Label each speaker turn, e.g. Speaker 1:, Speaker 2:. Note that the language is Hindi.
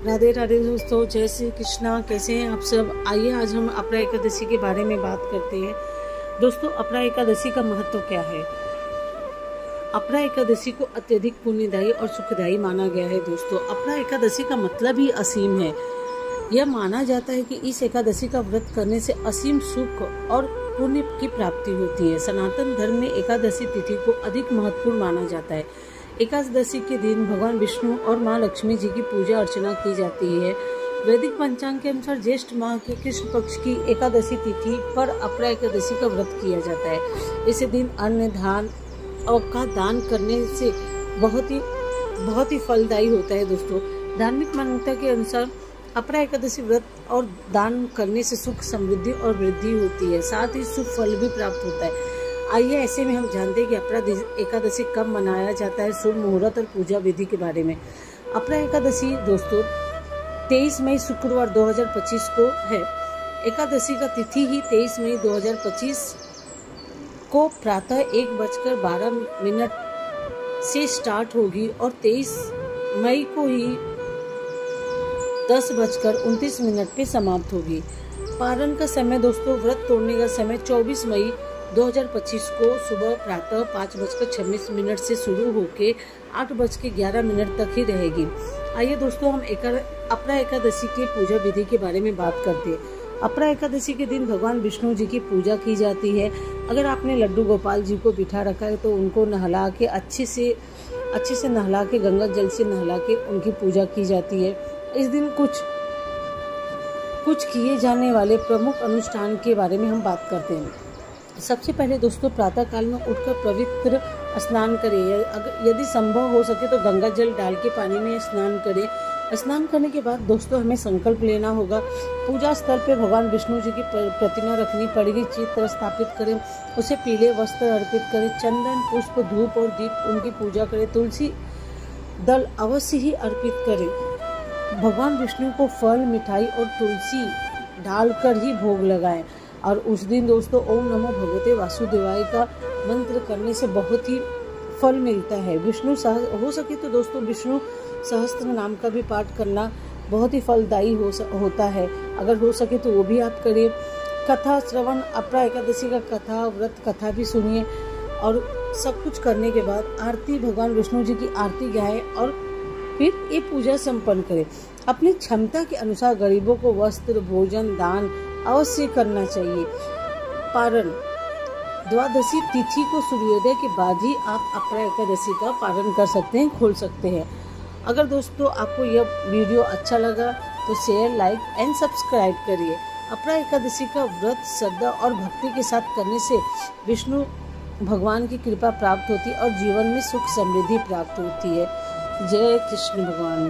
Speaker 1: राधे राधे दोस्तों, जय श्री कृष्णा। कैसे हैं आप सब? आइए आज हम अपरा एकादशी के बारे में बात करते हैं। दोस्तों, अपरा एकादशी का महत्व क्या है? अपरा एकादशी को अत्यधिक पुण्यदायी और सुखदायी माना गया है। दोस्तों, अपरा एकादशी का मतलब ही असीम है। यह माना जाता है कि इस एकादशी का व्रत करने से असीम सुख और पुण्य की प्राप्ति होती है। सनातन धर्म में एकादशी तिथि को अधिक महत्वपूर्ण माना जाता है। एकादशी के दिन भगवान विष्णु और माँ लक्ष्मी जी की पूजा अर्चना की जाती है। वैदिक पंचांग के अनुसार ज्येष्ठ माह के कृष्ण पक्ष की एकादशी तिथि पर अपरा एकादशी का व्रत किया जाता है। इस दिन अन्न दान का दान करने से बहुत ही फलदायी होता है। दोस्तों, धार्मिक मान्यता के अनुसार अपरा एकादशी व्रत और दान करने से सुख समृद्धि और वृद्धि होती है, साथ ही शुभ फल भी प्राप्त होता है। आइए ऐसे में हम जानते हैं कि अपरा एकादशी कब मनाया जाता है, शुभ मुहूर्त और पूजा विधि के बारे में। अपरा एकादशी दोस्तों 23 मई शुक्रवार 2025 को है। एकादशी का तिथि ही 23 मई 2025 को प्रातः 1:12 से स्टार्ट होगी और 23 मई को ही 10:29 पे समाप्त होगी। पारण का समय दोस्तों, व्रत तोड़ने का समय 24 मई 2025 को सुबह प्रातः 5:26 से शुरू होकर 8:11 तक ही रहेगी। आइए दोस्तों, हम अपरा एकादशी के पूजा विधि के बारे में बात करते हैं। अपरा एकादशी के दिन भगवान विष्णु जी की पूजा की जाती है। अगर आपने लड्डू गोपाल जी को बिठा रखा है तो उनको नहला के अच्छे से नहला के गंगा जल से नहला के उनकी पूजा की जाती है। इस दिन कुछ किए जाने वाले प्रमुख अनुष्ठान के बारे में हम बात करते हैं। सबसे पहले दोस्तों, प्रातः काल में उठकर पवित्र स्नान करें। अगर यदि संभव हो सके तो गंगा जल डाल के पानी में स्नान करें। स्नान करने के बाद दोस्तों हमें संकल्प लेना होगा। पूजा स्थल पे भगवान विष्णु जी की प्रतिमा रखनी पड़ेगी। चित्र स्थापित करें, उसे पीले वस्त्र अर्पित करें, चंदन पुष्प धूप और दीप उनकी पूजा करें। तुलसी दल अवश्य ही अर्पित करें। भगवान विष्णु को फल, मिठाई और तुलसी डालकर ही भोग लगाएं। और उस दिन दोस्तों ओम नमो भगवते वासुदेवाय का मंत्र करने से बहुत ही फल मिलता है। हो सके तो दोस्तों विष्णु सहस्त्र नाम का भी पाठ करना बहुत ही फलदायी होता है। अगर हो सके तो वो भी आप करिए। कथा श्रवण, अपरा एकादशी का कथा व्रत कथा भी सुनिए और सब कुछ करने के बाद आरती, भगवान विष्णु जी की आरती गाएं और फिर ये पूजा संपन्न करें। अपनी क्षमता के अनुसार गरीबों को वस्त्र, भोजन दान अवश्य करना चाहिए। पारण, द्वादशी तिथि को सूर्योदय के बाद ही आप अपरा एकादशी का पारण कर सकते हैं, खोल सकते हैं। अगर दोस्तों आपको यह वीडियो अच्छा लगा तो शेयर, लाइक एंड सब्सक्राइब करिए। अपरा एकादशी का व्रत श्रद्धा और भक्ति के साथ करने से विष्णु भगवान की कृपा प्राप्त होती है और जीवन में सुख समृद्धि प्राप्त होती है। जय कृष्ण भगवान।